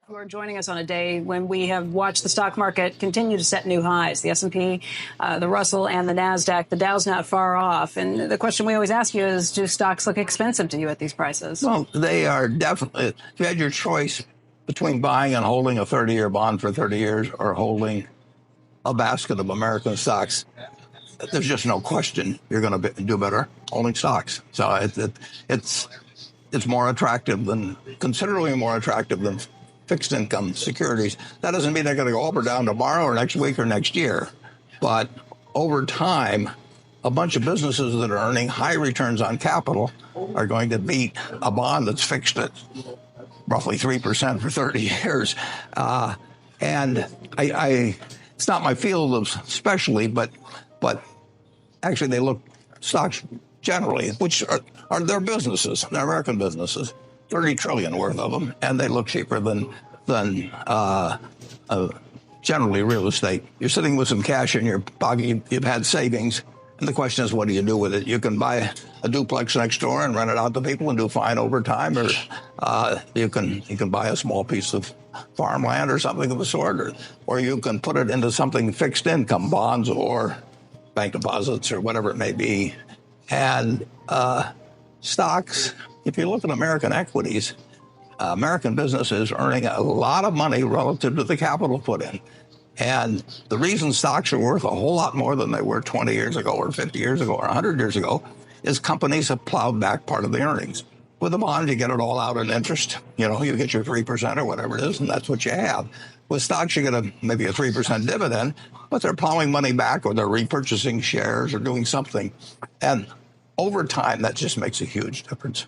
Who are joining us on a day when we have watched the stock market continue to set new highs. The S&P, the Russell, and the NASDAQ. The Dow's not far off. And the question we always ask you is, do stocks look expensive to you at these prices? Well, they are definitely. If you had your choice between buying and holding a 30-year bond for 30 years or holding a basket of American stocks, there's just no question you're going to do better holding stocks. So it's more attractive considerably more attractive than fixed income securities. That doesn't mean they're going to go up or down tomorrow or next week or next year. But over time, a bunch of businesses that are earning high returns on capital are going to beat a bond that's fixed at roughly 3% for 30 years. And it's not my field of specialty, but actually they look stocks generally, which are their businesses, they're American businesses, 30 trillion worth of them, and they look cheaper than generally real estate. You're sitting with some cash in your pocket, you've had savings, and the question is, what do you do with it? You can buy a duplex next door and rent it out to people and do fine over time, or you can buy a small piece of farmland or something of the sort, or you can put it into something fixed income, bonds or bank deposits or whatever it may be. And stocks, if you look at American equities, American businesses earning a lot of money relative to the capital put in. And the reason stocks are worth a whole lot more than they were 20 years ago or 50 years ago or 100 years ago is companies have plowed back part of the earnings. With a bond, you get it all out in interest. You get your 3% or whatever it is, and that's what you have. With stocks, you get maybe a 3% dividend, but they're plowing money back or they're repurchasing shares or doing something. And over time, that just makes a huge difference.